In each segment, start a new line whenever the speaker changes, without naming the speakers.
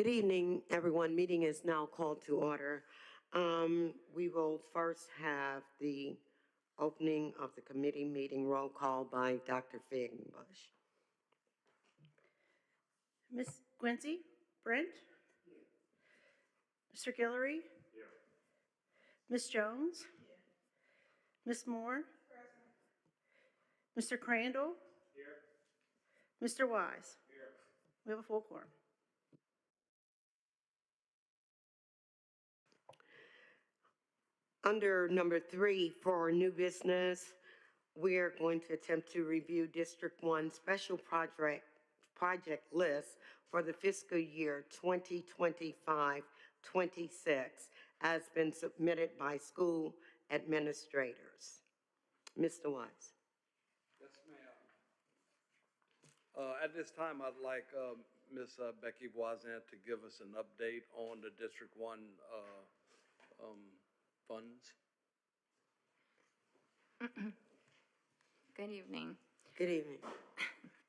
Good evening, everyone. Meeting is now called to order. We will first have the opening of the committee meeting roll call by Dr. Feigenbush.
Ms. Quincy Brent? Here. Mr. Guillory? Here. Ms. Jones? Here. Ms. Moore? Present. Mr. Crandall? Here. Mr. Wise? Here. We have a full quorum.
Under number 3, for new business, we are going to attempt to review District 1 special project list for the fiscal year 2025-26 has been submitted by school administrators. Mr. Wise.
Yes, ma'am. At this time, I'd like Ms. Becky Voisin to give us an update on the District 1 funds.
Good evening.
Good evening.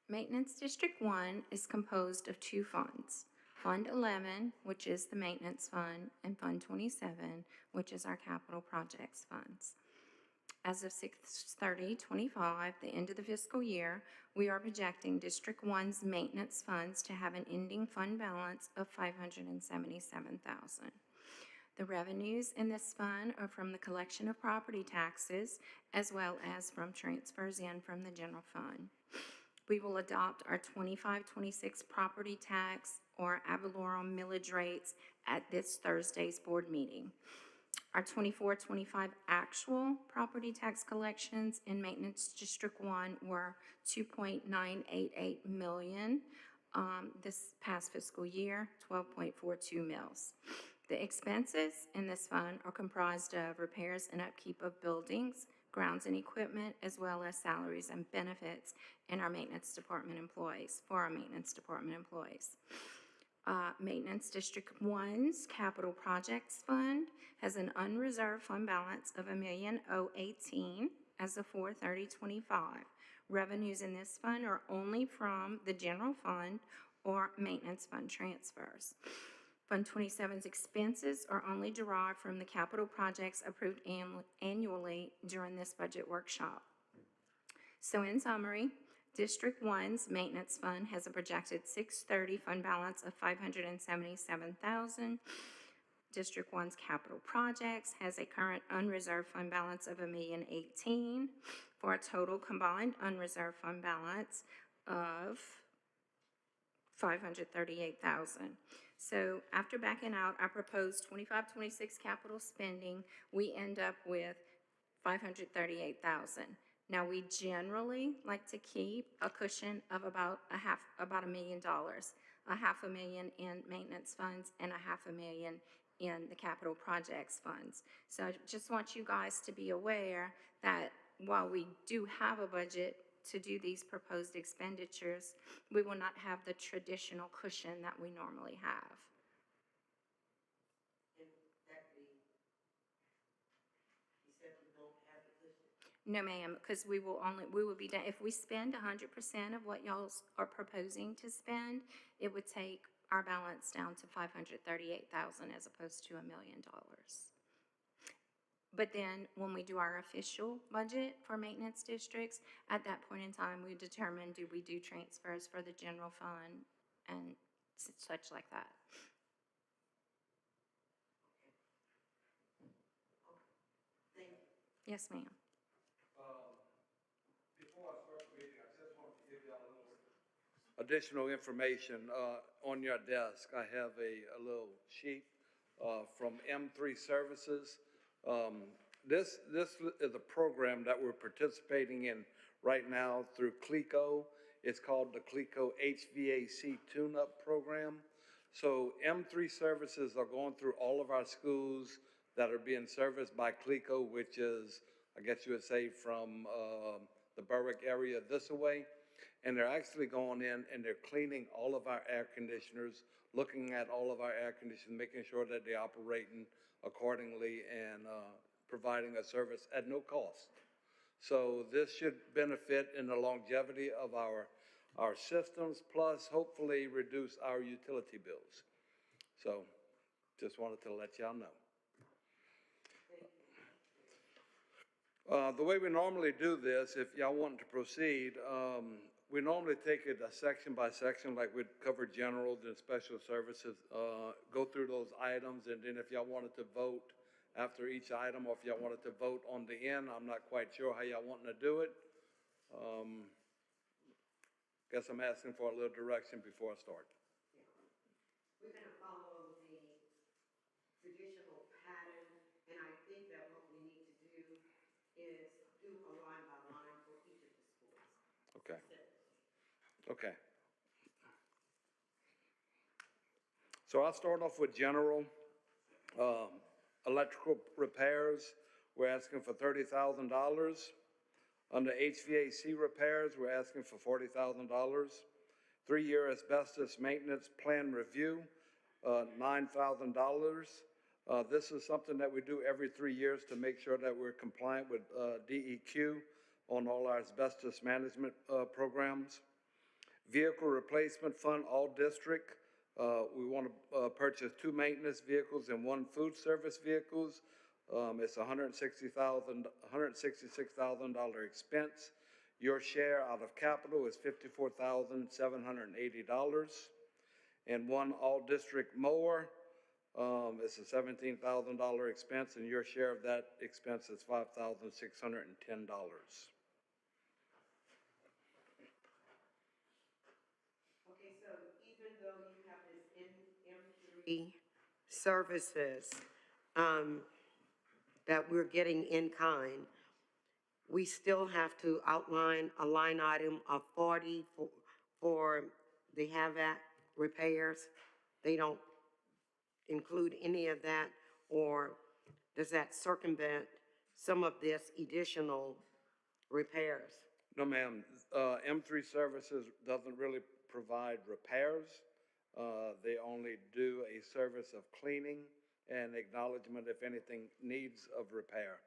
Maintenance District 1 is composed of two funds. Fund 11, which is the maintenance fund, and Fund 27, which is our capital projects funds. As of 6/30/25, the end of the fiscal year, we are projecting District 1's maintenance funds to have an ending fund balance of $577,000. The revenues in this fund are from the collection of property taxes as well as from transfers in from the general fund. We will adopt our 25-26 property tax or ad valorem millage rates at this Thursday's board meeting. Our 24-25 actual property tax collections in Maintenance District 1 were $2.988 million. This past fiscal year, 12.42 mils. The expenses in this fund are comprised of repairs and upkeep of buildings, grounds and equipment, as well as salaries and benefits in our maintenance department employees, for our maintenance department employees. Maintenance District 1's Capital Projects Fund has an unreserved fund balance of $1,018,000 as of 4/30/25. Revenues in this fund are only from the general fund or maintenance fund transfers. Fund 27's expenses are only derived from the capital projects approved annually during this budget workshop. So in summary, District 1's maintenance fund has a projected 6/30 fund balance of $577,000. District 1's capital projects has a current unreserved fund balance of $1,018,000 for a total combined unreserved fund balance of $538,000. So after backing out our proposed 25-26 capital spending, we end up with $538,000. Now, we generally like to keep a cushion of about $1 million, $500,000 in maintenance funds and $500,000 in the capital projects funds. So I just want you guys to be aware that while we do have a budget to do these proposed expenditures, we will not have the traditional cushion that we normally have. No, ma'am, because we will be done. If we spend 100% of what y'all are proposing to spend, it would take our balance down to $538,000 as opposed to $1 million. But then when we do our official budget for maintenance districts, at that point in time, we determine, do we do transfers for the general fund and such like that.
Thank you.
Yes, ma'am.
Before I start the meeting, I just want to give y'all a little additional information. On your desk, I have a little sheet from M3 Services. This is a program that we're participating in right now through CLECO. It's called the CLECO HVAC Tune-Up Program. So M3 Services are going through all of our schools that are being serviced by CLECO, which is, I guess you would say, from the Berwick area this way. And they're actually going in and they're cleaning all of our air conditioners, looking at all of our air conditioners, making sure that they're operating accordingly and providing a service at no cost. So this should benefit in the longevity of our systems, plus hopefully reduce our utility bills. So just wanted to let y'all know. The way we normally do this, if y'all want to proceed, we normally take it section by section, like we'd cover general, then special services, go through those items, and then if y'all wanted to vote after each item, or if y'all wanted to vote on the end, I'm not quite sure how y'all wanting to do it. Guess I'm asking for a little direction before I start.
We're gonna follow the traditional pattern, and I think that what we need to do is do a line by line for each of the schools.
Okay. Okay. So I'll start off with general. Electrical repairs, we're asking for $30,000. Under HVAC repairs, we're asking for $40,000. 3-year asbestos maintenance plan review, $9,000. This is something that we do every 3 years to make sure that we're compliant with DEQ on all our asbestos management programs. Vehicle replacement fund, all district. We want to purchase 2 maintenance vehicles and 1 food service vehicles. It's $166,000 expense. Your share out of capital is $54,780. And 1 all-district mower, it's a $17,000 expense, and your share of that expense is $5,610.
Okay, so even though you have this M3 services, that we're getting in kind, we still have to outline a line item of 40 for the HVAC repairs. They don't include any of that, or does that circumvent some of this additional repairs?
No, ma'am. M3 Services doesn't really provide repairs. They only do a service of cleaning and acknowledgement if anything needs of repair.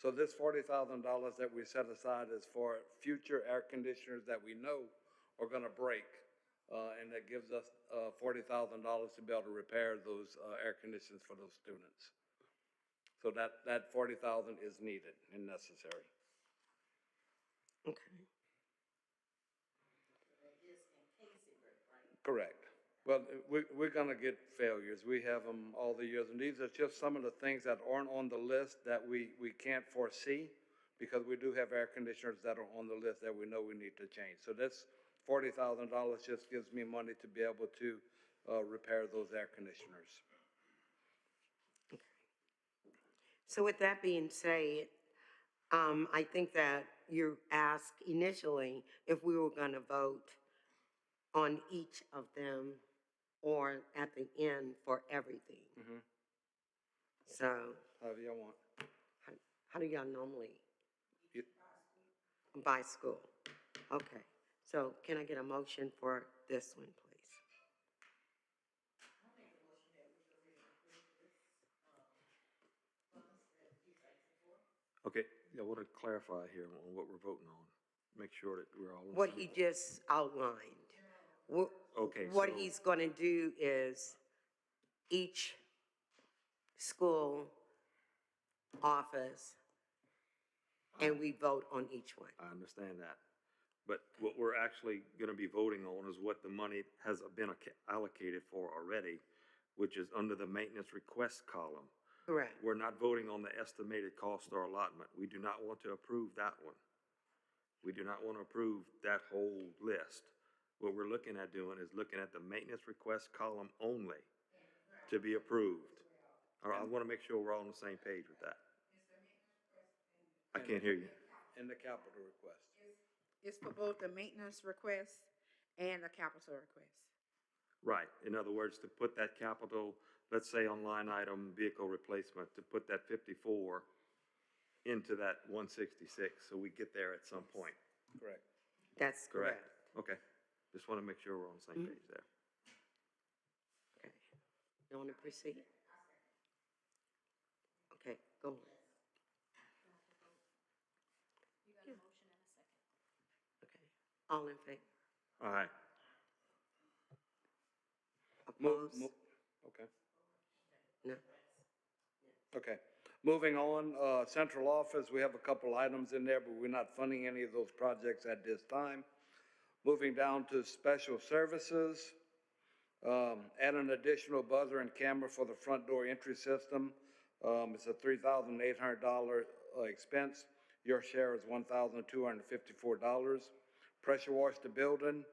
So this $40,000 that we set aside is for future air conditioners that we know are going to break. And that gives us $40,000 to be able to repair those air conditioners for those students. So that $40,000 is needed and necessary.
Okay.
Correct. Well, we're going to get failures. We have them all the years, and these are just some of the things that aren't on the list that we can't foresee, because we do have air conditioners that are on the list that we know we need to change. So this $40,000 just gives me money to be able to repair those air conditioners.
So with that being said, I think that you asked initially if we were going to vote on each of them or at the end for everything.
Mhm.
So
However you want.
how do y'all normally?
You-
By school. Okay. So can I get a motion for this one, please?
Okay, yeah, I want to clarify here on what we're voting on. Make sure that we're all on the
What
same-
he just outlined.
Okay,
What
so-
he's going to do is each school office, and we vote on each one.
I understand that. But what we're actually going to be voting on is what the money has been allocated for already, which is under the maintenance request column.
Correct.
We're not voting on the estimated cost or allotment. We do not want to approve that one. We do not want to approve that whole list. What we're looking at doing is looking at the maintenance request column only to be approved. All right, I want to make sure we're all on the same page with that. I can't hear you.
And the capital request.
It's for both the maintenance request and the capital request.
Right. In other words, to put that capital, let's say on line item vehicle replacement, to put that 54 into that 166, so we get there at some point.
Correct.
That's correct.
Okay. Just want to make sure we're on the same page there.
Okay. You want to proceed? Okay, go on. Okay. All in favor?
All right.
Move,
Opposed?
okay.
No.
Okay. Moving on, central office, we have a couple items in there, but we're not funding any of those projects at this time. Moving down to special services, add an additional buzzer and camera for the front door entry system. It's a $3,800 expense. Your share is $1,254. Pressure wash the building,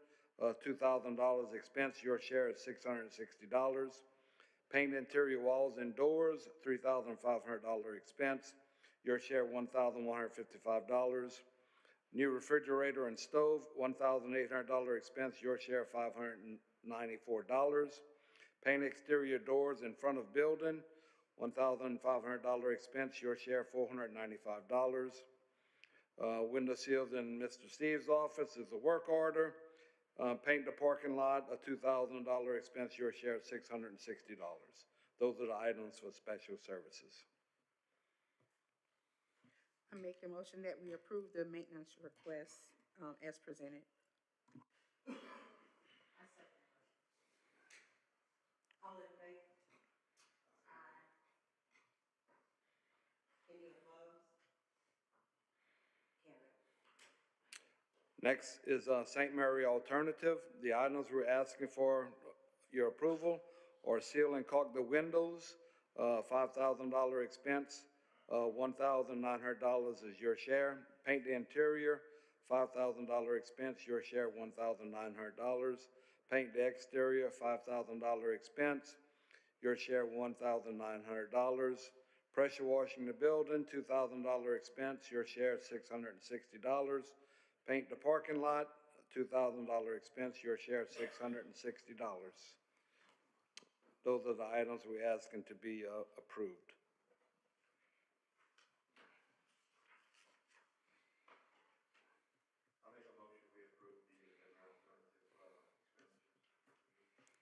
$2,000 expense. Your share is $660. Paint interior walls and doors, $3,500 expense. Your share, $1,155. New refrigerator and stove, $1,800 expense. Your share, $594. Paint exterior doors in front of building, $1,500 expense. Your share, $495. Window seals in Mr. Steve's office is a work order. Paint the parking lot, a $2,000 expense. Your share, $660. Those are the items for special services.
I make the motion that we approve the maintenance request, as presented.
All in favor? Aye. Any opposed? Carried.
Next is St. Mary Alternative. The items we're asking for your approval are seal and caulk the windows, $5,000 expense, $1,900 is your share. Paint the interior, $5,000 expense, your share $1,900. Paint the exterior, $5,000 expense, your share $1,900. Pressure washing the building, $2,000 expense, your share $660. Paint the parking lot, $2,000 expense, your share $660. Those are the items we're asking to be approved.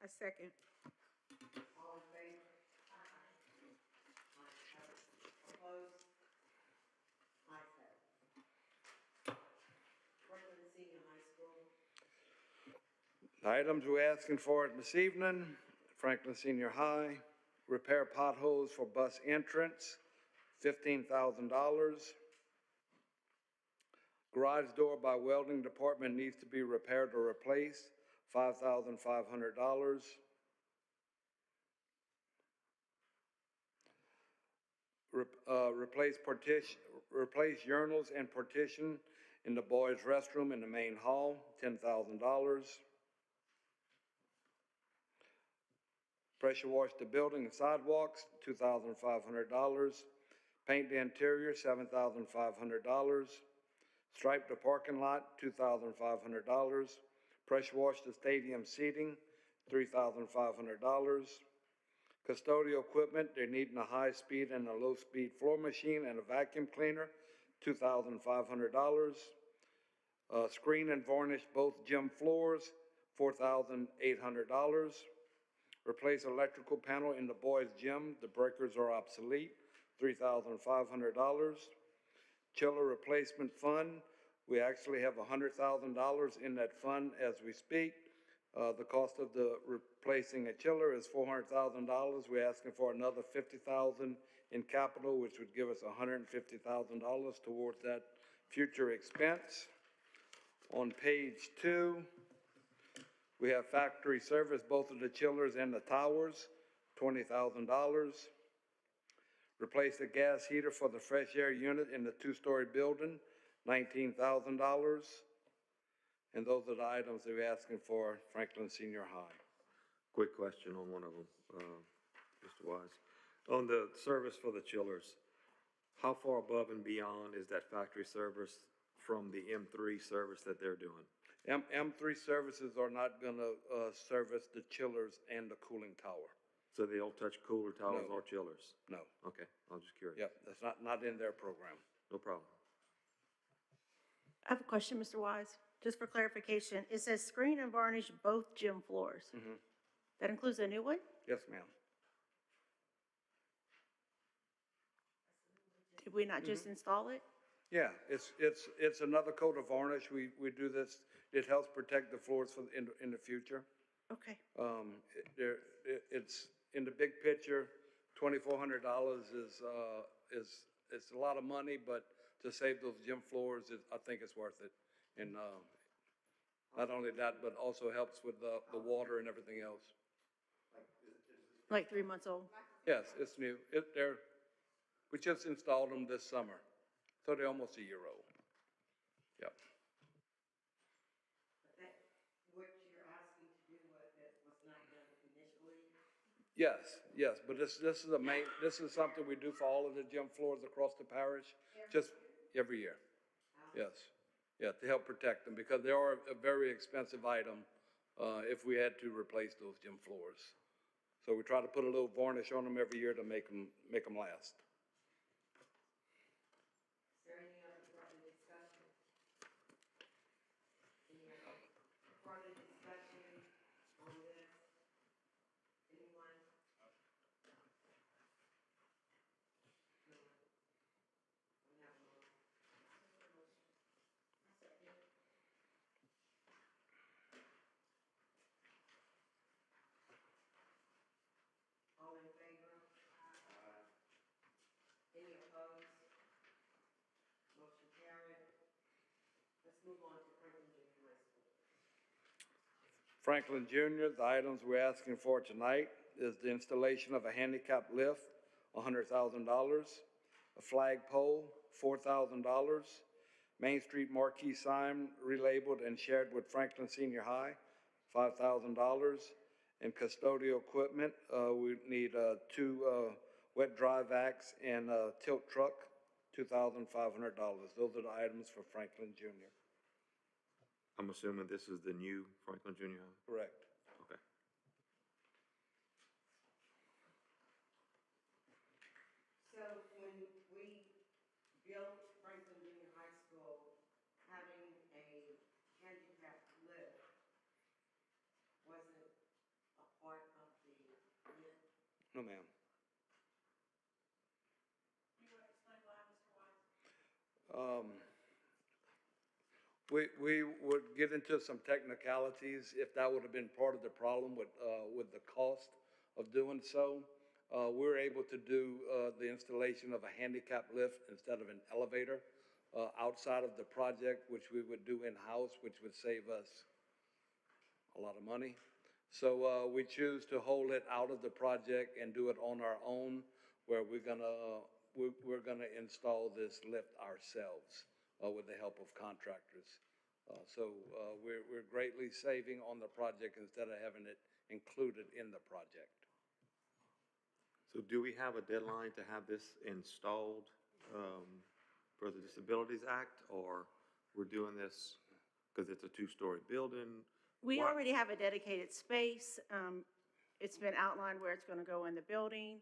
I second.
All in favor? Aye. Opposed? Ayes have it. Franklin Senior High School.
The items we're asking for this evening, Franklin Senior High, repair potholes for bus entrance, $15,000. Garage door by welding department needs to be repaired or replaced, $5,500. Replace urinals and partition in the boys' restroom in the main hall, $10,000. Pressure wash the building and sidewalks, $2,500. Paint the interior, $7,500. Stripe the parking lot, $2,500. Pressure wash the stadium seating, $3,500. Custodial equipment, they're needing a high-speed and a low-speed floor machine and a vacuum cleaner, $2,500. Screen and varnish both gym floors, $4,800. Replace electrical panel in the boys' gym. The breakers are obsolete, $3,500. Chiller replacement fund, we actually have $100,000 in that fund as we speak. The cost of the replacing a chiller is $400,000. We're asking for another $50,000 in capital, which would give us $150,000 towards that future expense. On page 2, we have factory service, both of the chillers and the towers, $20,000. Replace the gas heater for the fresh air unit in the 2-story building, $19,000. And those are the items that we're asking for Franklin Senior High.
Quick question on one of them, Mr. Wise. On the service for the chillers, how far above and beyond is that factory service from the M3 service that they're doing?
M3 services are not gonna service the chillers and the cooling tower.
So they don't touch cooler towers
No.
or chillers?
No.
Okay, I was just curious.
Yep, that's not in their program.
No problem.
I have a question, Mr. Wise, just for clarification. It says screen and varnish both gym floors. That includes a new one?
Yes, ma'am.
Did we not just install it?
Yeah, it's another coat of varnish. We do this, it helps protect the floors for, in the future.
Okay,
It's, in the big picture, $2,400 is a lot of money, but to save those gym floors, I think it's worth it. And, not only that, but also helps with the water and everything else.
Like 3 months old?
Yes, it's new. We just installed them this summer, so they're almost a year old. Yep.
What you're asking to do, that was not done initially?
Yes, but this is something we do for all of the gym floors across the parish, just every year. Yes, yeah, to help protect them, because they are a very expensive item, if we had to replace those gym floors. So we try to put a little varnish on them every year to make them last.
Is there any other further discussion? Any other further discussion on this? Anyone? No. We have a motion. All in favor? Any opposed? Motion carried. Let's move on to Franklin Junior High School.
Franklin Junior, the items we're asking for tonight is the installation of a handicap lift, $100,000, a flagpole, $4,000, Main Street marquee sign relabeled and shared with Franklin Senior High, $5,000, and custodial equipment, we need 2 wet dry vacs and a tilt truck, $2,500. Those are the items for Franklin Junior.
I'm assuming this is the new Franklin Junior High?
Correct.
Okay.
So when we built Franklin Junior High School, having a handicap lift wasn't a part of the lift.
No, ma'am.
You want to explain why, Mr. Wise?
We would get into some technicalities if that would have been part of the problem with the cost of doing so. We're able to do the installation of a handicap lift instead of an elevator outside of the project, which we would do in-house, which would save us a lot of money. So we choose to hold it out of the project and do it on our own, where we're gonna install this lift ourselves with the help of contractors. So we're greatly saving on the project instead of having it included in the project.
So do we have a deadline to have this installed for the Disabilities Act, or we're doing this because it's a 2-story building?
We
Why-
already have a dedicated space. It's been outlined where it's going to go in the building.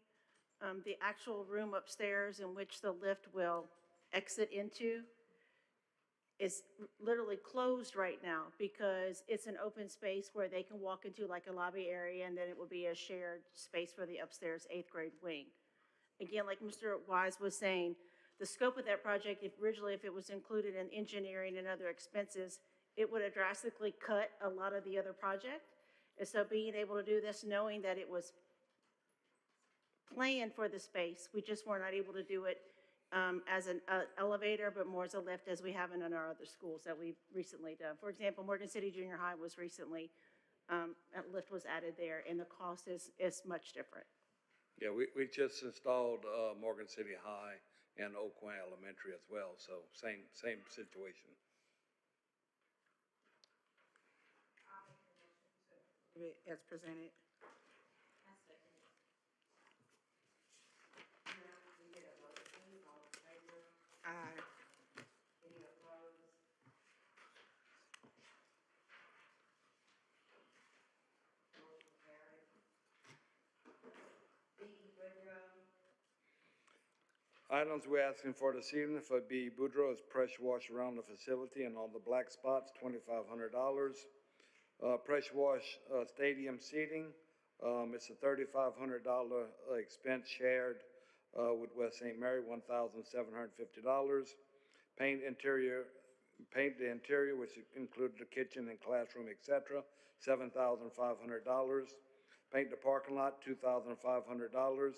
The actual room upstairs in which the lift will exit into is literally closed right now because it's an open space where they can walk into like a lobby area, and then it will be a shared space for the upstairs 8th grade wing. Again, like Mr. Wise was saying, the scope of that project, if it was included in engineering and other expenses, it would have drastically cut a lot of the other project. And so being able to do this, knowing that it was planned for the space, we just were not able to do it as an elevator, but more as a lift, as we have in our other schools that we've recently done. For example, Morgan City Junior High was recently, a lift was added there, and the cost is much different.
Yeah, we just installed Morgan City High and Oakwood Elementary as well, so same situation.
As presented. Aye.
Any opposed? Motion carried. B, Woodrow.
Items we're asking for this evening for B. Boudreaux is pressure wash around the facility and all the black spots, $2,500. Pressure wash stadium seating, it's a $3,500 expense shared with West St. Mary, $1,750. Paint the interior, which includes the kitchen and classroom, etc., $7,500. Paint the parking lot, $2,500.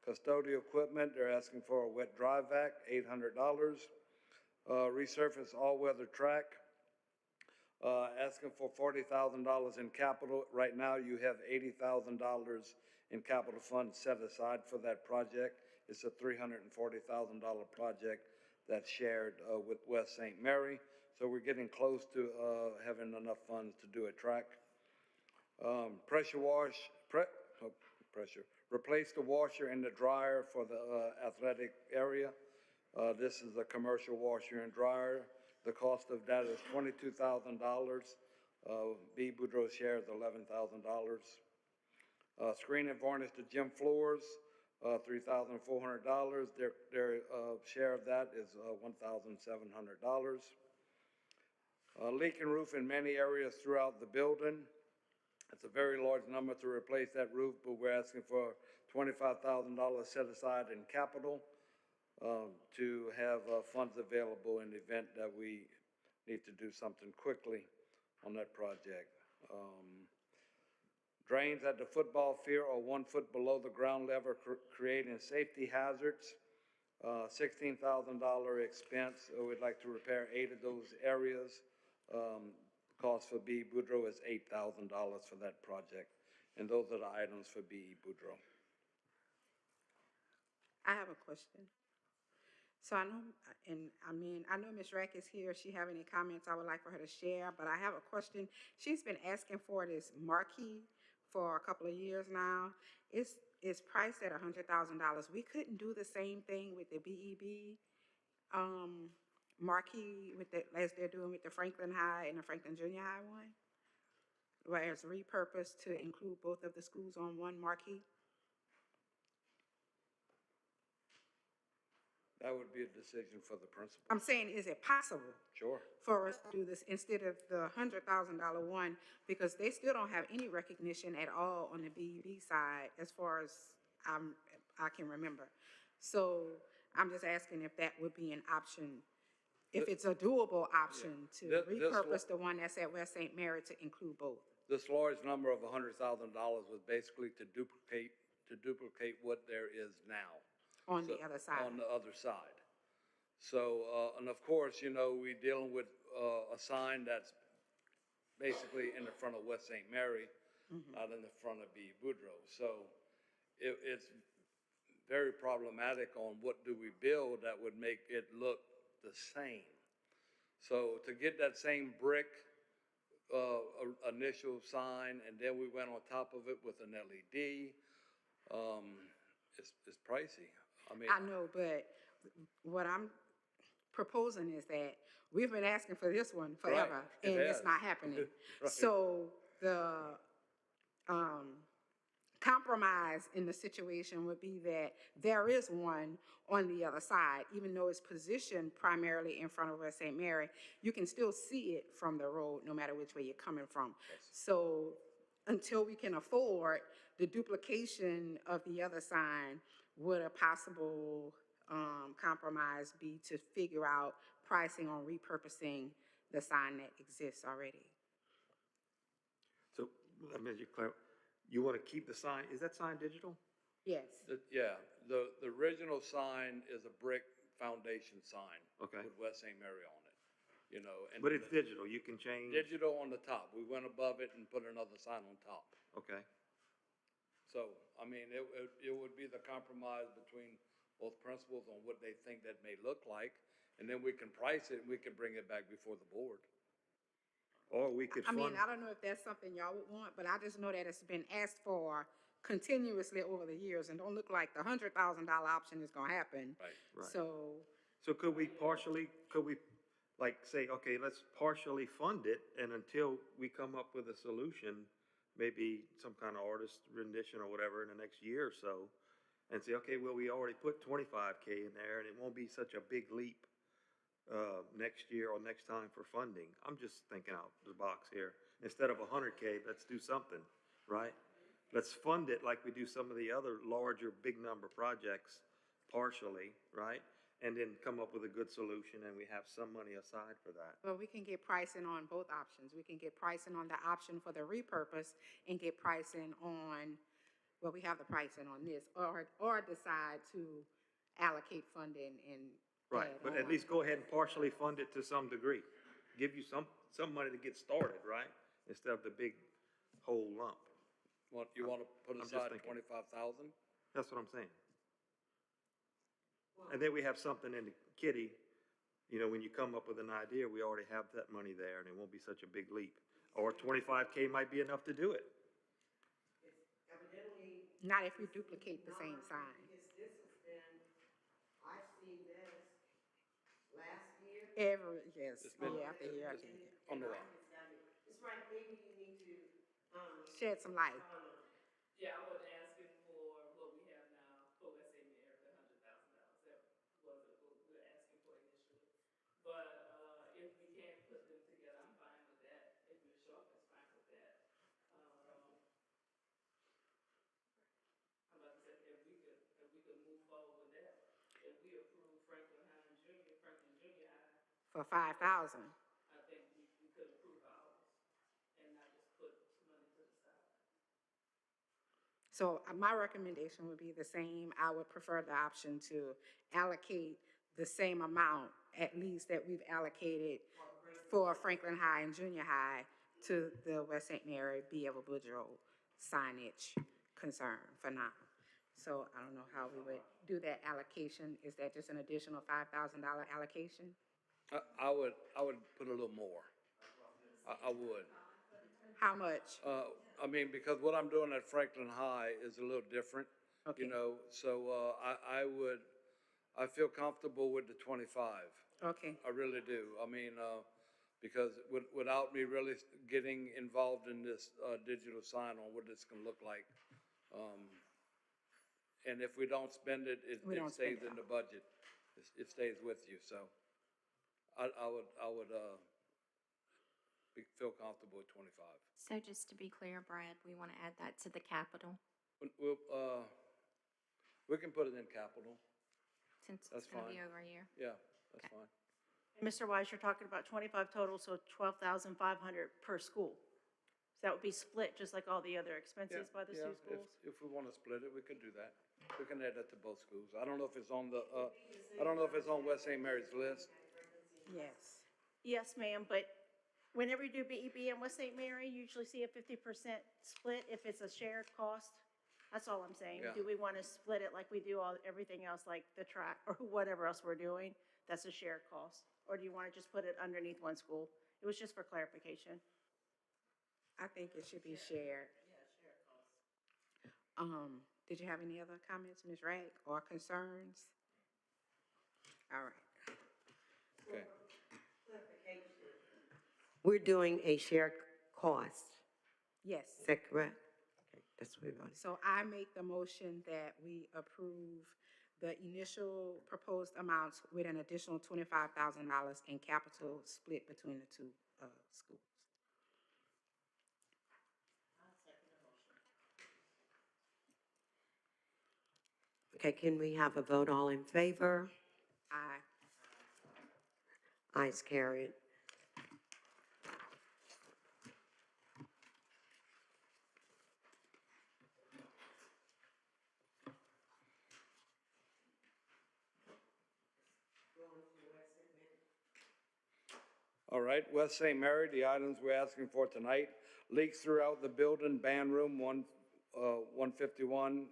Custodial equipment, they're asking for a wet dry vac, $800. Resurface all-weather track, asking for $40,000 in capital. Right now, you have $80,000 in capital funds set aside for that project. It's a $340,000 project that's shared with West St. Mary. So we're getting close to having enough funds to do a track. Replace the washer and the dryer for the athletic area. This is a commercial washer and dryer. The cost of that is $22,000. B. Boudreaux's share is $11,000. Screen and varnish the gym floors, $3,400. Their share of that is $1,700. Leaking roof in many areas throughout the building. It's a very large number to replace that roof, but we're asking for $25,000 set aside in capital to have funds available in the event that we need to do something quickly on that project. Drains at the football field are 1 foot below the ground level, creating safety hazards. $16,000 expense. We'd like to repair 8 of those areas. Cost for B. Boudreaux is $8,000 for that project. And those are the items for B. Boudreaux.
I have a question. So I know, I know Ms. Rack is here. If she have any comments I would like for her to share, but I have a question. She's been asking for this marquee for a couple of years now. It's priced at $100,000. We couldn't do the same thing with the BEB marquee as they're doing with the Franklin High and the Franklin Junior High one, where it's repurposed to include both of the schools on one marquee.
That would be a decision for the principal.
I'm saying, is it possible
Sure.
for us to do this instead of the $100,000 one? Because they still don't have any recognition at all on the BEB side as far as I can remember. So I'm just asking if that would be an option, if it's a doable option to repurpose the one that's at West St. Mary to include both.
This large number of $100,000 was basically to duplicate what there is now.
On the other side.
On the other side. So, and of course, you know, we're dealing with a sign that's basically in the front of West St. Mary, not in the front of B. Boudreaux. So it's very problematic on what do we build that would make it look the same. So to get that same brick initial sign, and then we went on top of it with an LED, it's pricey.
I know, but what I'm proposing is that we've been asking for this one forever,
Right.
and it's not happening.
Right.
So the compromise in the situation would be that there is one on the other side, even though it's positioned primarily in front of West St. Mary, you can still see it from the road, no matter which way you're coming from.
Yes.
So until we can afford the duplication of the other sign, would a possible compromise be to figure out pricing on repurposing the sign that exists already?
So let me just clarify. You want to keep the sign, is that sign digital?
Yes.
Yeah, the original sign is a brick foundation sign.
Okay.
With West St. Mary on it, you know. And
But it's digital, you can change?
digital on the top. We went above it and put another sign on top.
Okay.
So, I mean, it would be the compromise between both principals on what they think that may look like, and then we can price it and we can bring it back before the board.
Or we could
I
fund.
mean, I don't know if that's something y'all would want, but I just know that it's been asked for continuously over the years, and don't look like the $100,000 option is gonna happen.
Right.
Right.
So,
Could we like say, okay, let's partially fund it, and until we come up with a solution, maybe some kind of artist rendition or whatever in the next year or so, and say, okay, well, we already put $25K in there, and it won't be such a big leap next year or next time for funding. I'm just thinking out the box here. Instead of $100K, let's do something, right? Let's fund it like we do some of the other larger, big number projects partially, right? And then come up with a good solution, and we have some money aside for that.
well, we can get pricing on both options. We can get pricing on the option for the repurpose and get pricing on well, we have the pricing on this, or decide to allocate funding and
Right,
add
but at
on.
least go ahead and partially fund it to some degree. Give you some money to get started, right? Instead of the big whole lump.
You want to put
I'm just
aside
thinking.
25,000?
That's what I'm saying. And then we have something in the kitty, you know, when you come up with an idea, we already have that money there and it won't be such a big leap. Or 25K might be enough to do it.
Evidently,
Not if we duplicate the same sign.
because this has been, I've seen this last year.
Yes,
It's been-
year after year after year.
On the
And I
line.
just got it. It's right, maybe you need to,
Shed some light.
Yeah, I wasn't asking for what we have now for West St. Mary, the $100,000. That wasn't what we were asking for initially. But, if we can put them together, I'm fine with that. If Ms. Sharp is fine with that. I'm about to say, if we could move forward with that, if we approve Franklin Junior High,
For 5,000.
I think we could approve ours and not just put money to the side.
So my recommendation would be the same. I would prefer the option to allocate the same amount, at least that we've allocated for Franklin High and Junior High to the West St. Mary B.Ever Boudreaux signage concern for now. So I don't know how we would do that allocation. Is that just an additional $5,000 allocation?
I would put a little more. I would.
How much?
I mean, because what I'm doing at Franklin High is a little different,
Okay.
you know, so, I feel comfortable with the 25.
Okay,
I really do. I mean, because without me really getting involved in this, digital sign on what it's gonna look like. And if we don't spend it, it
We don't spend
stays
it.
in the budget. It stays with you, so I would, feel comfortable with 25.
So just to be clear, Brad, we want to add that to the capital,
We can put it in capital.
since it's
That's
going to be
fine.
over a year.
Yeah, that's
Okay.
fine.
Mr. Wise, you're talking about 25 total, so 12,500 per school. So that would be split, just like all the other expenses by the
Yeah,
two schools?
if we want to split it, we could do that. We can add that to both schools. I don't know if it's on the, I don't know if it's on West St. Mary's list.
yes.
Yes, ma'am, but whenever you do BEB and West St. Mary, you usually see a 50% split if it's a shared cost. That's all I'm saying.
Yeah.
Do we want to split it like we do everything else, like the track or whatever else we're doing? That's a shared cost. Or do you want to just put it underneath one school? It was just for clarification.
I think it should be shared. Did you have any other comments, Ms. Ragg, or concerns? All right.
Okay.
We're doing a shared cost.
Yes.
Is that correct? Okay, that's what we're going to.
So I make the motion that we approve the initial proposed amounts with an additional $25,000 in capital split between the two schools.
Okay, can we have a vote all in favor?
Aye.
Ayes carried.
All right, West St. Mary, the items we're asking for tonight, leaks throughout the building, band room, 151,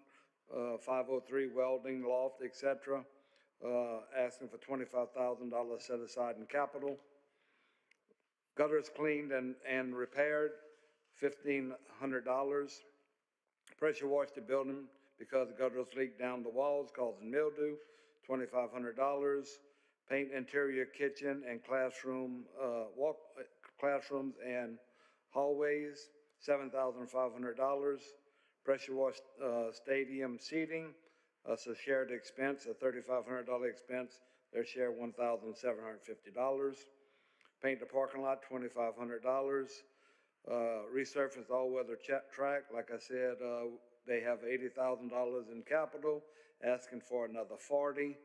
503, welding, loft, et cetera. Asking for $25,000 set aside in capital. Gutters cleaned and repaired, $1,500. Pressure wash the building because the gutters leak down the walls causing mildew, $2,500. Paint interior kitchen and classrooms and hallways, $7,500. Pressure wash, stadium seating, it's a shared expense, a $3,500 expense. Their share, $1,750. Paint the parking lot, $2,500. Resurface all-weather track, like I said, they have $80,000 in capital, asking for another 40,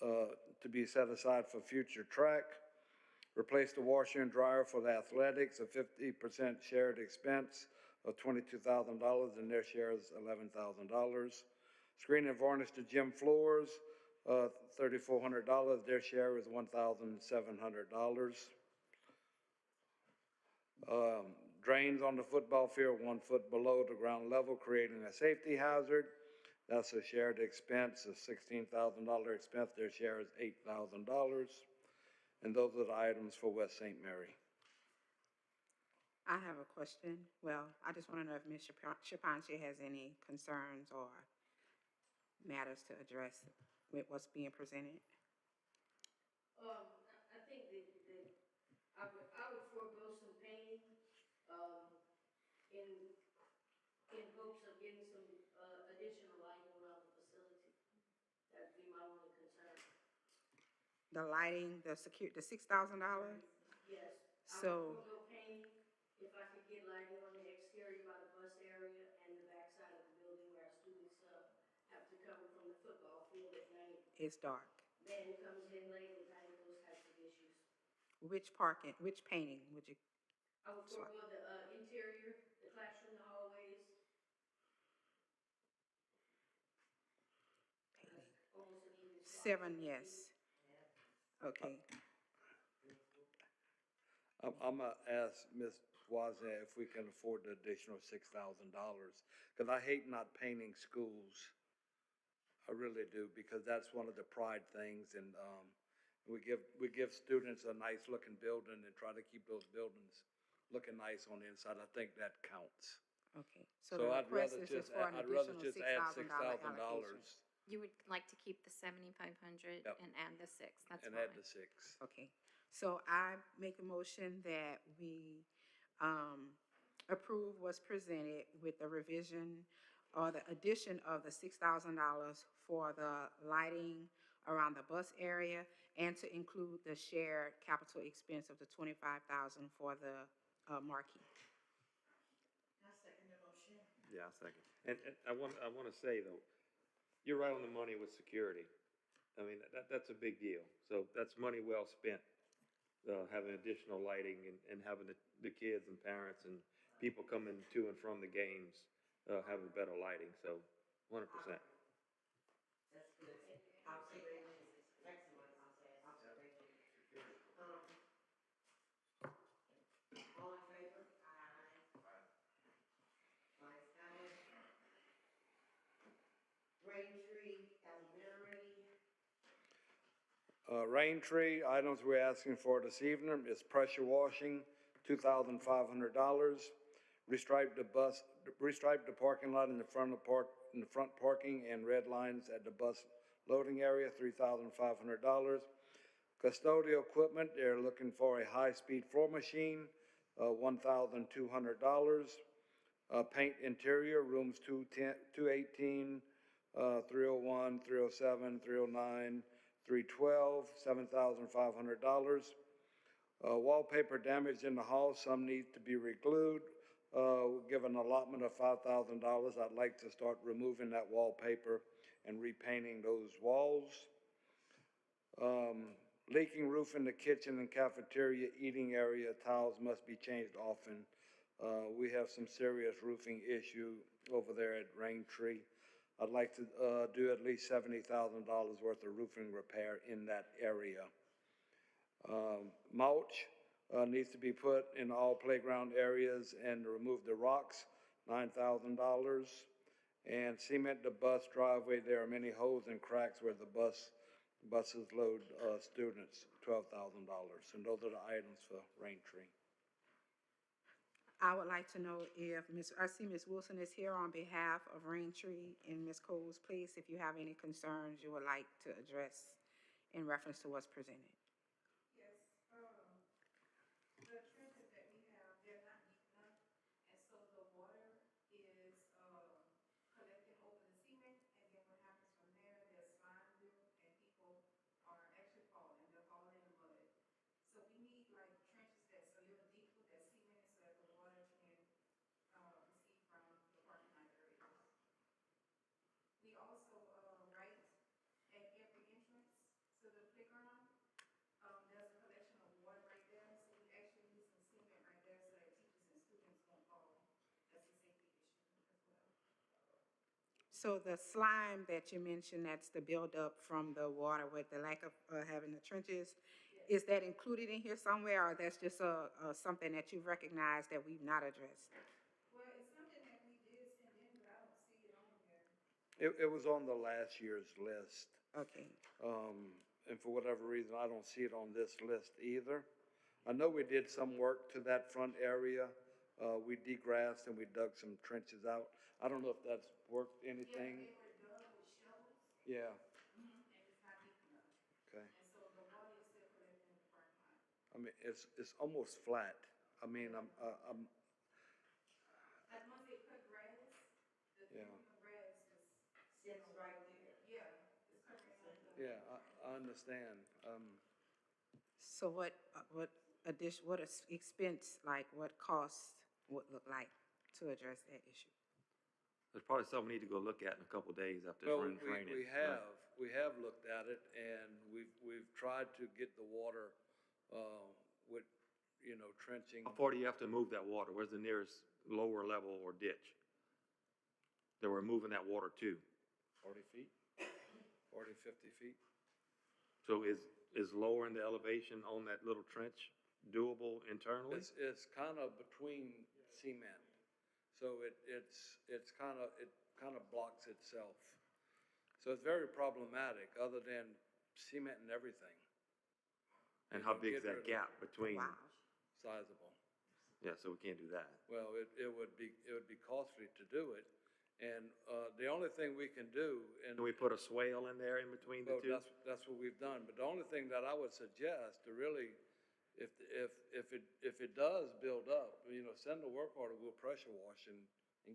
to be set aside for future track. Replace the washer and dryer for the athletics, a 50% shared expense, of $22,000, and their share is $11,000. Screen and varnish the gym floors, $3,400, their share is $1,700. Drains on the football field 1 foot below the ground level, creating a safety hazard. That's a shared expense, a $16,000 expense. Their share is $8,000. And those are the items for West St. Mary.
I have a question. Well, I just want to know if Ms. Shapanchi has any concerns or matters to address with what's being presented.
I think that I would forego some painting, in, in hopes of getting some, additional lighting around the facility. That'd be my only concern.
The lighting, the $6,000?
Yes.
So-
I would forego painting if I could get lighting on the exterior by the bus area and the backside of the building where our students, have to come from the football field at night.
It's dark.
Band comes in late at night, those types of issues.
Which painting would you?
I would forego the, interior, the classroom, the hallways,
Painting.
almost an even swap.
7, yes. Okay.
I'm gonna ask Ms. Wozniak if we can afford the additional $6,000, because I hate not painting schools. I really do, because that's one of the pride things, and, we give students a nice looking building and try to keep those buildings looking nice on the inside. I think that counts.
Okay.
So
the
I'd
request
rather
is
just,
for an
I'd rather
additional
just add
$6,000
$6,000
allocation.
You would like to keep the 7,500
Yep.
and add the 6, that's
and
fine.
add the 6.
Okay, so I make a motion that we approve what's presented with the revision or the addition of the $6,000 for the lighting around the bus area and to include the shared capital expense of the $25,000 for the marquee.
Yeah, I second. And I want to say though, you're right on the money with security. I mean, that's a big deal. So that's money well spent, having additional lighting and having the kids and parents and people coming to and from the games, having better lighting. So 100%.
That's good. Observation is excellent, observation. All in favor? Aye. Ayes have it. Braintree Elementary.
Raintree, items we're asking for this evening is pressure washing, $2,500. Restripe the parking lot in the front parking and red lines at the bus loading area, $3,500. Custodial equipment, they're looking for a high-speed floor machine, $1,200. Paint interior, rooms 218, 301, 307, 309, 312, $7,500. Wallpaper damage in the hall, some need to be reglued. Give an allotment of $5,000. I'd like to start removing that wallpaper and repainting those walls. Leaking roof in the kitchen and cafeteria eating area, tiles must be changed often. We have some serious roofing issue over there at Raintree. I'd like to do at least $70,000 worth of roofing repair in that area. Mulch needs to be put in all playground areas and remove the rocks, $9,000. And cement the bus driveway. There are many holes and cracks where the buses load students, $12,000. And those are the items for Raintree.
I would like to know if I see Ms. Wilson is here on behalf of Raintree and Ms. Coles, please, if you have any concerns you would like to address in reference to what's presented.
Yes, the trenches that we have, they're not deep enough, and so the water is, collecting over the cement, and then what happens from there, there's slime built, and people are actually falling, they're falling in the mud. So we need like trenches that's a little deeper, that's cemented, so that the water can, receive from the parking lot areas. We also, right at every entrance to the playground,
So the slime that you mentioned, that's the buildup from the water with the lack of having the trenches, is that included in here somewhere, or that's just something that you've recognized that we've not addressed?
Well, it's something that we did send in, but I don't see it on here.
It was on the last year's list.
Okay,
And for whatever reason, I don't see it on this list either. I know we did some work to that front area. We degrassed and we dug some trenches out. I don't know if that's worked anything.
They were dug with shovels,
Yeah,
and it's not deep enough.
okay.
And so the water is still collecting in the parking lot.
I mean, it's almost flat. I mean, I'm,
Like, once they cut grass, the
Yeah.
grass is.
It's right there.
Yeah, it's covering up the.
yeah, I understand.
so what expense, like what cost would look like to address that issue?
There's probably something we need to go look at in a couple of days after
Well,
spring training.
we have looked at it and we've tried to get the water, with, trenching.
How far do you have to move that water? Where's the nearest lower level or ditch that we're moving that water to?
40 feet, 40, 50 feet.
So is lowering the elevation on that little trench doable internally?
It's kind of between cement. So it kind of blocks itself. So it's very problematic, other than cement and everything.
And how big is that gap between?
Wow.
Sizable.
Yeah, so we can't do that.
Well, it would be costly to do it. And, the only thing we can do, and.
Can we put a swale in there in between the
Well,
two?
that's what we've done, but the only thing that I would suggest to really, if it does build up, send the work order, we'll pressure wash and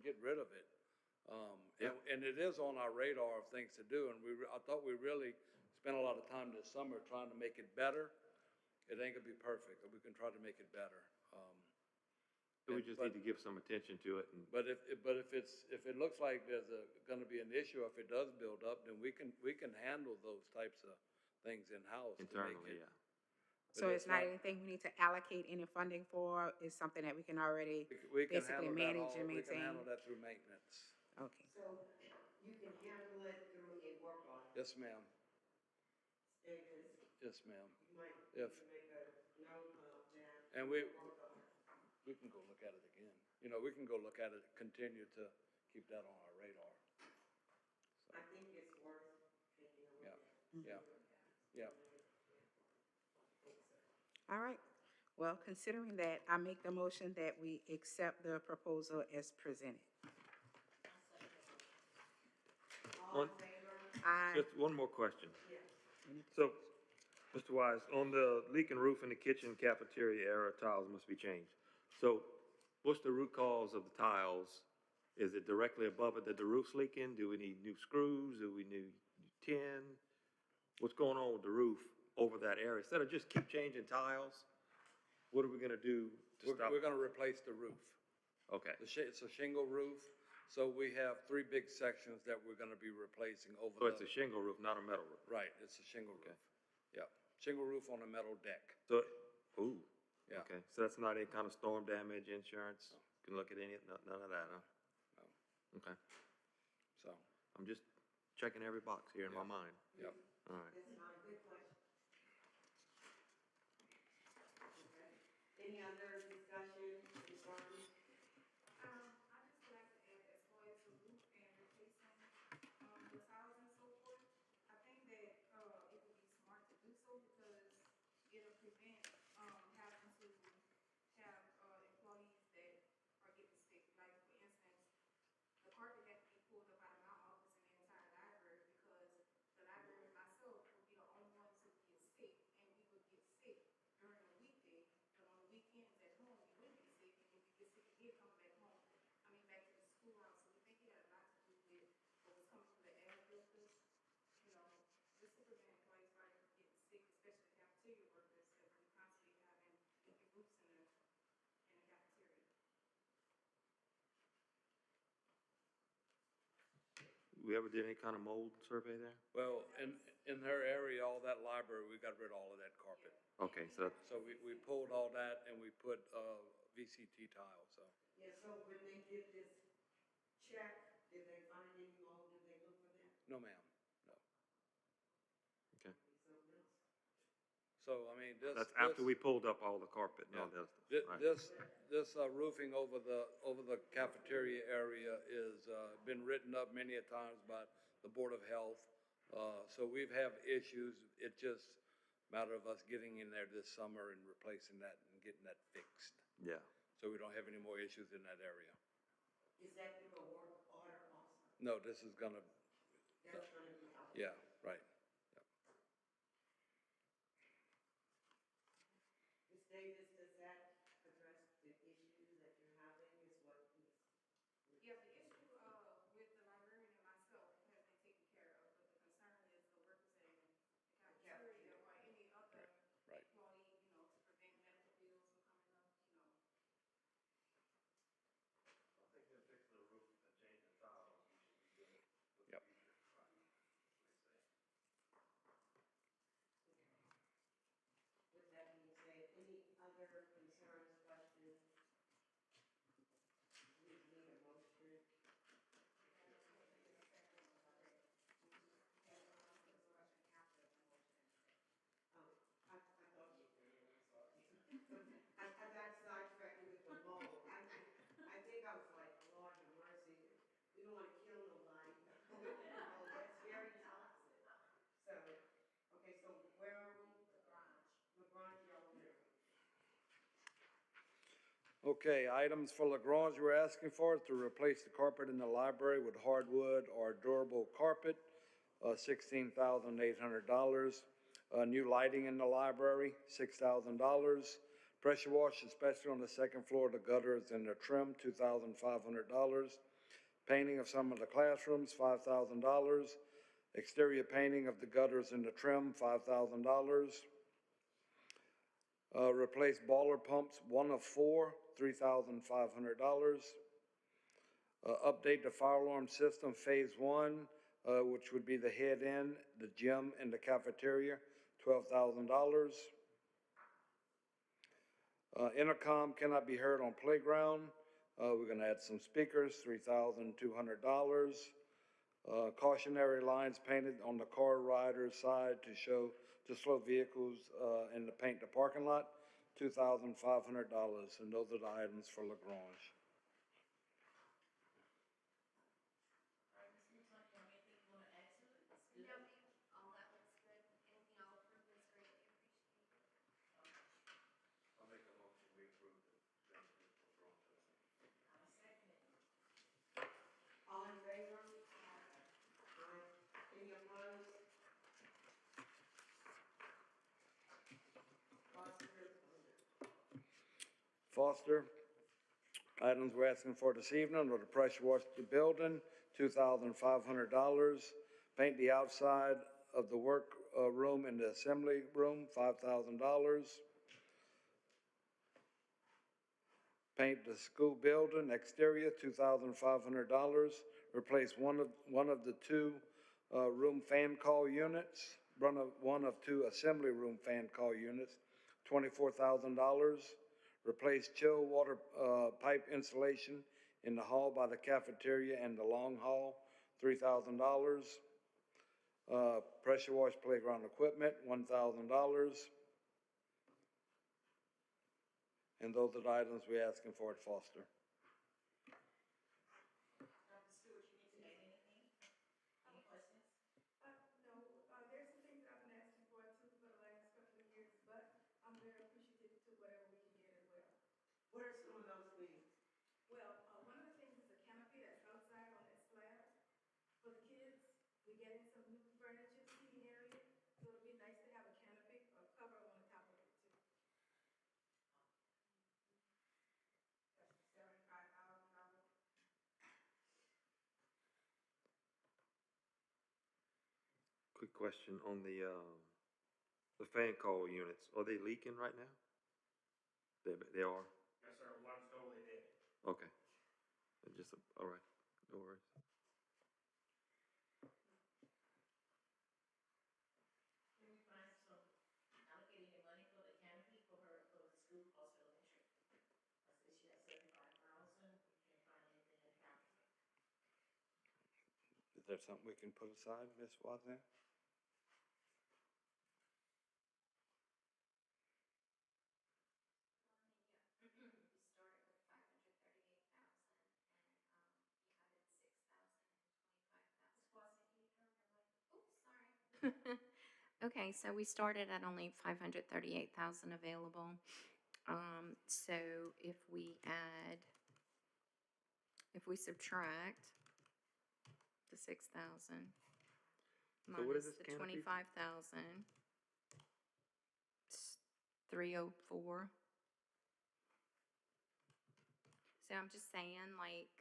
get rid of it. And it is on our radar of things to do, and I thought we really spent a lot of time this summer trying to make it better. It ain't gonna be perfect, but we can try to make it better.
So we just need to give some attention to it and
But if it looks like there's gonna be an issue, if it does build up, then we can handle those types of things in-house. to make
internally,
it-
yeah.
So
But
it's not anything we need to allocate any funding for, it's something that we can already
We can
basically
handle that
manage
all,
and
we can
maintain?
handle that through maintenance.
Okay,
So you can handle it through a work order.
Yes, ma'am.
Davis,
Yes, ma'am.
you might
If-
need to make a note of that.
And
work order.
we can go look at it again. We can go look at it, continue to keep that on our radar.
I think it's worth taking a look
Yeah,
at.
yeah.
all right. Well, considering that, I make the motion that we accept the proposal as presented.
All in
One-
favor?
Aye.
Just one more question.
Yes.
So, Mr. Wise, on the leaking roof in the kitchen cafeteria area, tiles must be changed. So what's the root cause of the tiles? Is it directly above it that the roof's leaking? Do we need new screws? Do we need tin? What's going on with the roof over that area? Instead of just keep changing tiles, what are we gonna do to stop?
We're gonna replace the roof.
Okay,
It's a shingle roof, so we have 3 big sections that we're gonna be replacing over
so it's a
the,
shingle roof, not a metal roof.
right, it's a shingle
Okay.
roof. Yeah, shingle roof on a metal deck.
So, ooh,
Yeah.
okay, so that's not any kind of storm damage insurance? Can look at any, none of that, huh?
No.
Okay,
So,
I'm just checking every box here in my
Yeah.
mind.
yep.
All right.
That's not a good question. Okay. Any other discussion regarding?
I just would like to add, as far as the roof and replacing, the tiles and so forth, I think that, it would be smart to do so because it'll prevent, having to have, employees that are getting sick. Like, for instance, the carpet had to be pulled up out of my office and the entire library because the library and myself would be the only ones who would get sick, and we would get sick during the weekday, but on the weekends at home, we wouldn't get sick, and if we get sick again, come back home, back to the school house, so we think it had a lot to do with what was coming from the air filters, just to prevent employees from getting sick, especially cafeteria workers, because we constantly having leaky roofs in the cafeteria.
We ever did any kind of mold survey there?
Well, in her area, all that library, we got rid of all of that carpet.
Okay, so,
So we pulled all that and we put, VCT tile, so.
Yeah, so when they did this check, did they find any mold in
No, ma'am, no.
Okay.
So, I mean, this.
That's after
this-
we pulled up all the carpet and all
Yeah.
that stuff, right?
This roofing over the cafeteria area is, been written up many a times by the Board of Health. So we've have issues. It's just a matter of us getting in there this summer and replacing that and getting that fixed.
Yeah.
So we don't have any more issues in that area.
Is that through a work order also?
No, this is gonna,
That's gonna be out.
yeah, right.
Ms. Davis, does that address the issues that you're having is what is?
Yeah, the issue, with the librarian and myself has been taken care of, but the concern is the workers in the cafeteria or any other
Right.
employee, you know, to prevent medical bills from coming up, you know.
I think they're fixing the roof and changing tiles, we should be good for the
Yep.
future. Right.
With that being said, any other concerns, questions? We need a motion. Oh, I thought you did, I'm sorry. I got sidetracked with the mold. I think I was like, Lord have mercy, we don't wanna kill nobody with that mold, that's very toxic. So, okay, so where are we? LaGrange Elementary.
Okay, items for LaGrange we're asking for to replace the carpet in the library with hardwood or durable carpet, $16,800. New lighting in the library, $6,000. Pressure wash, especially on the second floor, the gutters and the trim, $2,500. Painting of some of the classrooms, $5,000. Exterior painting of the gutters and the trim, $5,000. Replace boiler pumps, one of four, $3,500. Update the fire alarm system, phase one, which would be the head end, the gym, and the cafeteria, $12,000. Intercom cannot be heard on playground. We're gonna add some speakers, $3,200. Cautionary lines painted on the car rider's side to slow vehicles, and to paint the parking lot, $2,500. And those are the items for LaGrange.
All right, Ms. Newton, you have anything you wanna add to it? It's good?
No, ma'am, all that looks good. Anything I'll approve is greatly appreciated.
I'll make a motion, we approve the things that were wrong today.
I'll second it.
All in favor? Aye. Any opposed?
Foster, items we're asking for this evening are to pressure wash the building, $2,500. Paint the outside of the work room and the assembly room, $5,000. Paint the school building exterior, $2,500. Replace one of the two room fan call units, one of two assembly room fan call units, $24,000. Replace chill water pipe insulation in the hall by the cafeteria and the long hall, $3,000. Pressure wash playground equipment, $1,000. And those are the items we're asking for at Foster.
Dr. Stewart, you need to add anything? Any questions?
No, there's some things that I've been asking for too for the last couple of years, but I'm very appreciative to whatever we can get as well.
What are some of those things?
Well, one of the things is a canopy that's outside on that slab for the kids. We're getting some new furniture, seating area, so it'd be nice to have a canopy, a cover on the top of it too. That's $75,000.
Quick question on the fan call units, are they leaking right now? They are?
Yes, sir, one's totally dead.
Okay. Just, all right, no worries.
Can we find some, allocate any money for the canopy for her, for the school cost elementary? I said she has 75,000, we can't find anything in capital.
there something we can put aside, Ms. Wozniak?
You started with 538,000 and you added 6,000 and 25,000. Oops, sorry. Okay, so we started at only 538,000 available. So if we subtract the 6,000
So what is
minus
this
the
canopy?
25,000, it's 304. So I'm just saying, like,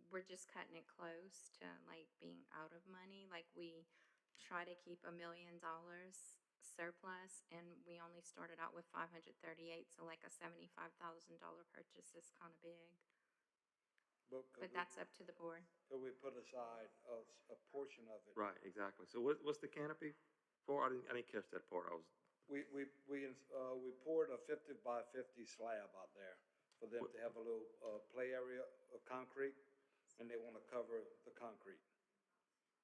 we're just cutting it close to like being out of money. Like, we try to keep $1 million surplus, and we only started out with 538, so like a $75,000 purchase is kind of big. But that's up to the board.
Could we put aside a portion of it?
Right, exactly. So what's the canopy for? I didn't catch that part.
We poured a 50 by 50 slab out there for them to have a little play area of concrete, and they want to cover the concrete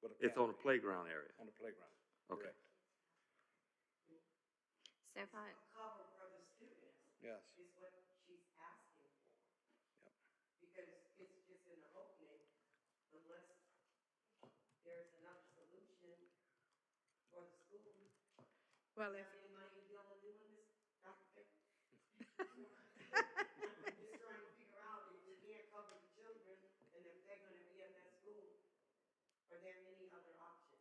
with a
It's on the
canopy.
playground area.
On the playground.
Okay.
Correct.
So if I,
A cover for the students.
Yes.
Is what she's asking for.
Yep.
Because it's just an opening unless there's another solution for the school.
Well, if,
Have any money to build a new one, Ms. Dr. Pickett? I'm just trying to figure out if we can't cover the children and if they're gonna be in that school, are there any other options?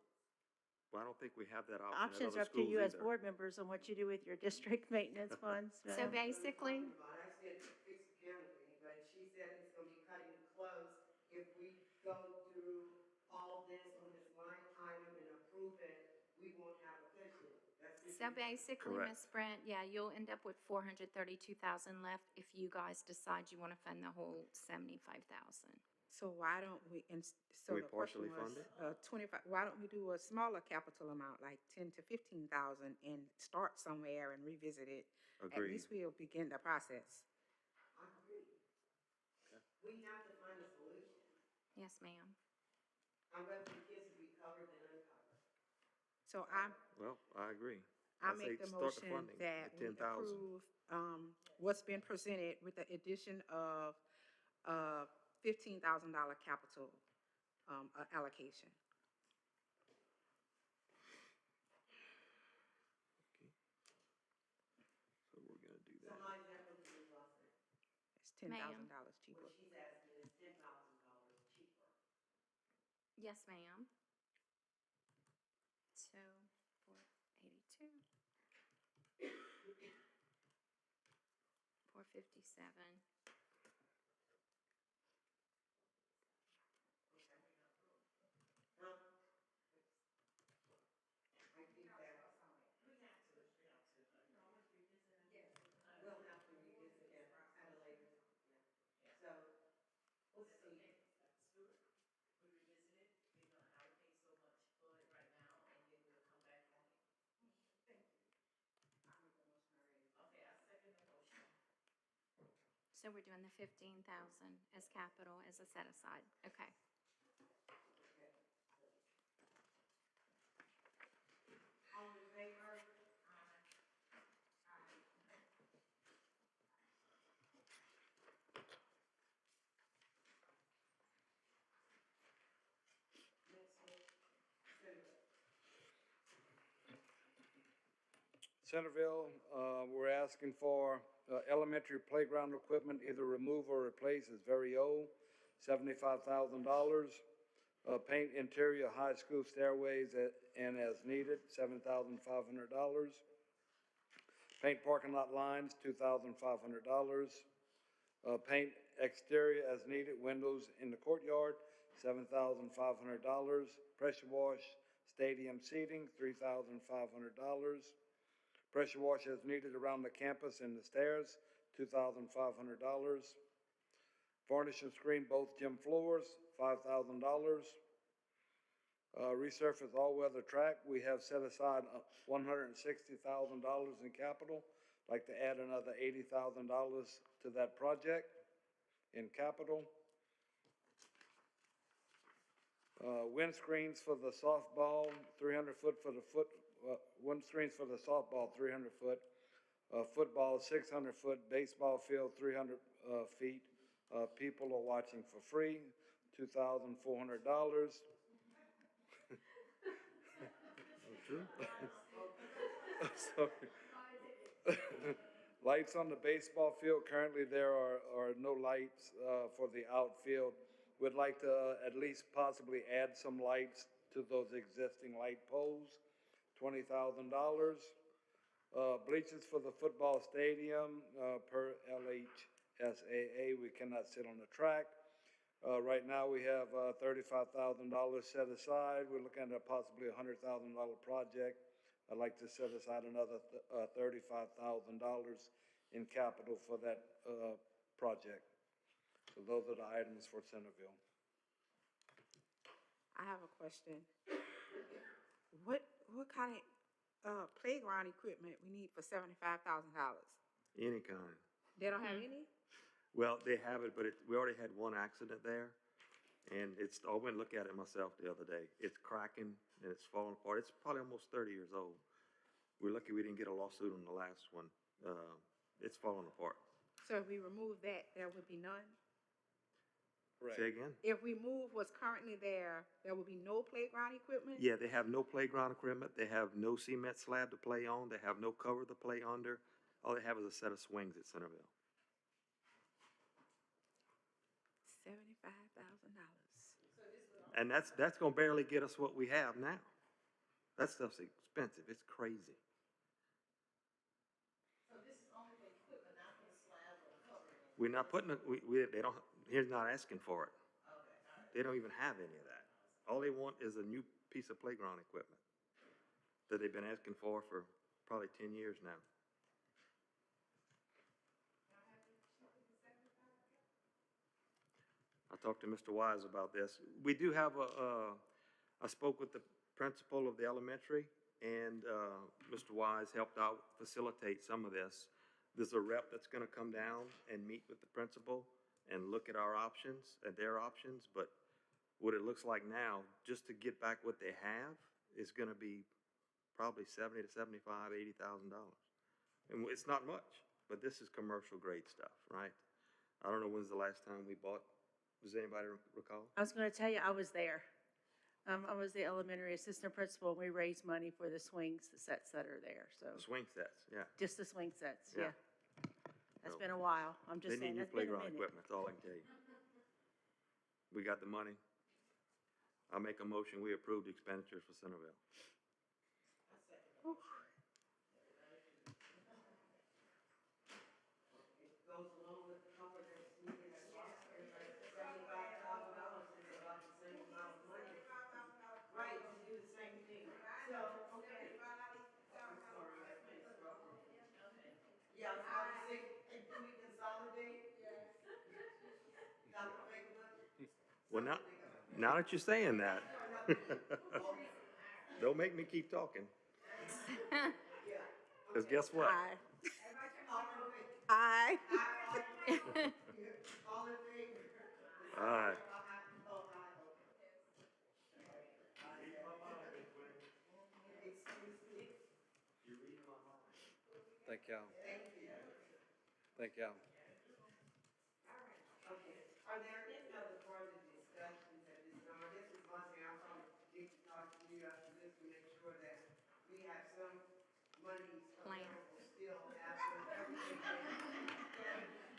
Well, I don't think we have that option at
Options
other
are up to
schools
you as
either.
board members on what you do with your district maintenance funds.
so
ma'am.
basically,
I said fix the canopy, but she said it's gonna be cutting close if we go through all this on this line item and approve it, we won't have a cushion. That's
so basically,
Correct.
Ms. Brent, yeah, you'll end up with 432,000 left if you guys decide you want to fund the whole 75,000.
so why don't we, so
we
the question
partially fund
was, 25, why don't we do a smaller capital amount, like 10 to 15,000 and start somewhere and revisit it? At
Agreed.
least we'll begin the process.
I agree. We have to find a solution.
Yes, ma'am.
I'd rather the kids will be covered than uncovered.
So
Well, I agree.
I
say
make the
start the
motion
funding
that
at
we
10,000.
approve, what's been presented with the addition of, $15,000 capital, allocation.
So we're gonna do
So
that.
how is that gonna be adjusted?
It's $10,000 cheaper.
What she's asking is $10,000 cheaper.
Yes, ma'am. So, 482. 457.
I think that. We'll have to revisit that at a later time, yeah. So, we'll see.
We revisit it, we're gonna allocate so much for it right now, and then we'll come back on it.
Thank you. I make the motion already.
Okay, I second the motion.
So we're doing the 15,000 as capital, as a set aside. Okay.
All in favor?
Centerville, we're asking for elementary playground equipment, either remove or replace, is very old, $75,000. Paint interior high school stairways and as needed, $7,500. Paint parking lot lines, $2,500. Paint exterior as needed, windows in the courtyard, $7,500. Pressure wash stadium seating, $3,500. Pressure wash as needed around the campus and the stairs, $2,500. Varnish and screen both gym floors, $5,000. Resurface all-weather track, we have set aside $160,000 in capital. Like to add another $80,000 to that project in capital. Windscreens for the softball, 300 foot for the windscreens for the softball, 300 foot. Football, 600 foot. Baseball field, 300 feet. People are watching for free, $2,400.
True.
So, lights on the baseball field, currently there are no lights for the outfield. We'd like to at least possibly add some lights to those existing light poles, $20,000. Bleachers for the football stadium, per LHSAA, we cannot sit on the track. Right now, we have $35,000 set aside. We're looking at a possibly $100,000 project. I'd like to set aside another $35,000 in capital for that project. So those are the items for Centerville.
I have a question. What kind of playground equipment we need for $75,000?
Any kind.
They don't have any?
Well, they have it, but we already had one accident there. And I went and looked at it myself the other day. It's cracking and it's falling apart. It's probably almost 30 years old. We're lucky we didn't get a lawsuit on the last one. It's falling apart.
So if we remove that, there would be none?
Say again?
If we move what's currently there, there will be no playground equipment?
Yeah, they have no playground equipment. They have no cement slab to play on. They have no cover to play under. All they have is a set of swings at Centerville.
$75,000.
And that's gonna barely get us what we have now. That stuff's expensive. It's crazy.
So this is only for equipment, not for the slab or the cover?
We're not putting it, they don't, he's not asking for it. They don't even have any of that. All they want is a new piece of playground equipment that they've been asking for probably 10 years now. I talked to Mr. Wise about this. We do have I spoke with the principal of the elementary, and Mr. Wise helped out facilitate some of this. There's a rep that's gonna come down and meet with the principal and look at our options and their options, but what it looks like now, just to get back what they have, is gonna be probably $70 to $75, $80,000. And it's not much, but this is commercial grade stuff, right? I don't know when's the last time we bought. Does anybody recall?
I was going to tell you, I was there. I was the elementary assistant principal, and we raised money for the swings, the sets that are there, so.
The swing sets, yeah.
Just the swing sets,
Yeah.
yeah. That's
So,
been a while. I'm
They
just
need
saying,
new
that's been a
playground
minute.
equipment, that's all I can tell you. We got the money. I'll make a motion, we approve the expenditures for Centerville.
Goes along with the color that's needed at Foster, like $75,000 is about the same amount of money. Right, to do the same thing. So, okay. I'm sorry, I can't stop. Yeah, I was about to say, do we consolidate? Yes. Dr. Bakerwood?
Well, now that you're saying that, don't make me keep talking. Because guess what?
Aye. Aye.
All in favor?
All right.
Excuse me.
Thank y'all. Thank y'all.
Okay, are there any other further discussions at this time? This is one thing I'm going to talk to you after this to make sure that we have some monies available still after everything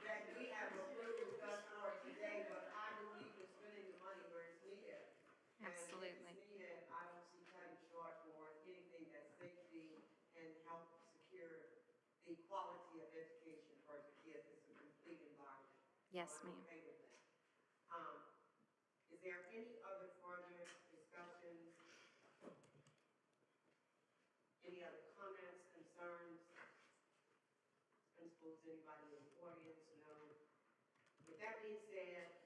that we have approved thus far today, but I believe we're spending the money where it's needed.
Absolutely.
And if it's needed, I don't see cutting short for anything that's safety and help secure the quality of education for the kids. It's a complete environment.
Yes,
I'm
ma'am.
okay with that. Is there any other further discussions? Any other comments, concerns? Principals, anybody in the audience? No. With that being said,